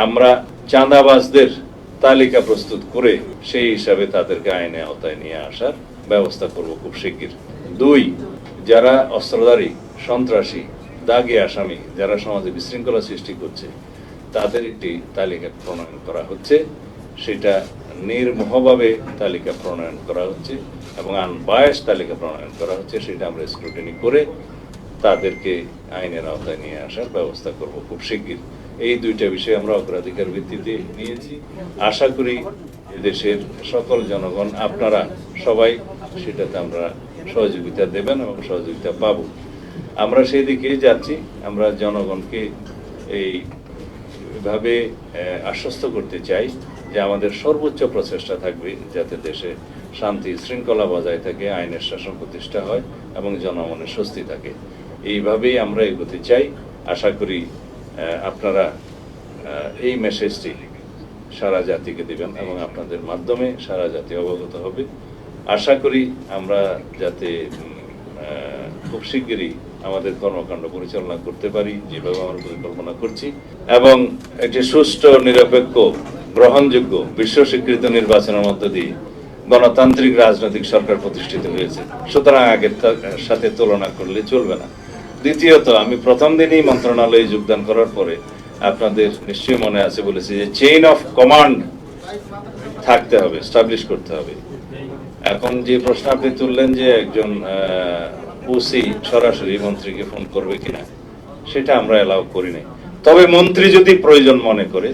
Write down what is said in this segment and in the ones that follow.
আমরা চাঁদাবাজদের তালিকা প্রস্তুত করে সেই হিসাবে তাদেরকে আইনে আওতায় নিয়ে আসার ব্যবস্থা করব খুব শিগগির। 2, যারা অস্ত্রধারী, সন্ত্রাসী, দাগী আসামি, যারা সমাজে বিশৃঙ্খলা সৃষ্টি করছে, তাদের একটি তালিকা প্রণয়ন করা হচ্ছে। সেটা নির্মোহভাবে তালিকা প্রণয়ন করা হচ্ছে এবং আনবায়াস তালিকা প্রণয়ন করা হচ্ছে। সেটা আমরা স্ক্রুটিনি করে তাদেরকে আইনের আওতায় নিয়ে আসার ব্যবস্থা করব খুব শিগগির। এই 2টা বিষয় আমরা অগ্রাধিকার ভিত্তিতে নিয়েছি। আশা করি দেশের সকল জনগণ, আপনারা সবাই সেটাতে আমরা সহযোগিতা দেবেন এবং সহযোগিতা পাব। আমরা সেই দিকেই যাচ্ছি। আমরা জনগণকে এইভাবে আশ্বস্ত করতে চাই যে আমাদের সর্বোচ্চ প্রচেষ্টা থাকবে যাতে দেশে শান্তি শৃঙ্খলা বজায় থাকে, আইনের শাসন প্রতিষ্ঠা হয় এবং জনমনের স্বস্তি থাকে। এইভাবেই আমরা এগোতে চাই। আশা করি আপনারা এই মেসেজটি সারা জাতিকে দিবেন এবং আপনাদের মাধ্যমে সারা জাতি অবগত হবে। আশা করি আমরা যাতে খুব শিগগিরই আমাদের কর্মকাণ্ড পরিচালনা করতে পারি যেভাবে আমরা পরিকল্পনা করছি, এবং একটি সুষ্ঠু, নিরপেক্ষ, গ্রহণযোগ্য, বিশ্ব স্বীকৃত নির্বাচনের মধ্য দিয়ে গণতান্ত্রিক রাজনৈতিক সরকার প্রতিষ্ঠিত হয়েছে। সুতরাং আগের সাথে তুলনা করলে চলবে না। দ্বিতীয়ত, আমি প্রথম দিনই মন্ত্রণালয়ে যোগদান করার পরে আপনাদের নিশ্চয়ই মনে আছে বলেছি যে চেইন অফ কমান্ড থাকতে হবে, এস্টাবলিশ করতে হবে। এখন যে প্রশ্ন আপনি তুললেন যে একজন ওসি সরাসরি মন্ত্রীকে ফোন করবে কিনা, সেটা আমরা এলাও করি নাই। তবে মন্ত্রী যদি প্রয়োজন মনে করে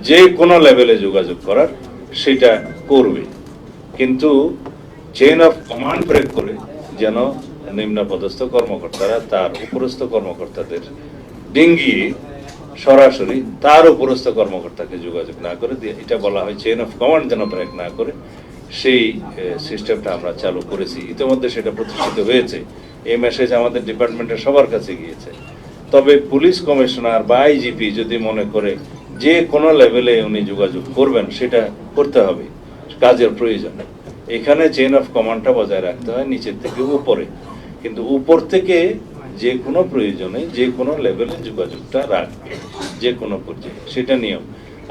যে কোনো লেভেলে যোগাযোগ করার, সেটা করবে, কিন্তু চেইন অফ কমান্ড ব্রেক করে যেন নিম্নপদস্থ কর্মকর্তারা তার উপরস্থ কর্মকর্তাদের ডিঙ্গিয়ে সরাসরি তার উপরস্থ কর্মকর্তাকে যোগাযোগ না করে দিয়ে, এটা বলা হয় চেইন অফ কমান্ড যেন ব্রেক না করে, সেই সিস্টেমটা আমরা চালু করেছি। ইতিমধ্যে সেটা প্রতিষ্ঠিত হয়েছে। এই মেসেজ আমাদের ডিপার্টমেন্টের সবার কাছে গিয়েছে। তবে পুলিশ কমিশনার বা আইজিপি যদি মনে করে যে কোনো লেভেলে উনি যোগাযোগ করবেন, সেটা করতে হবে কাজের প্রয়োজনে। এখানে চেইন অফ কমান্ডটা বজায় রাখতে হয় নিচের থেকে উপরে, কিন্তু উপর থেকে যে কোনো প্রয়োজনে যে কোনো লেভেলে যোগাযোগটা রাখবে, যে কোনো পর্যায়ে, সেটা নিয়ম।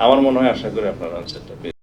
আমার মনে হয়, আশা করি আপনারা আনসারটা পেয়ে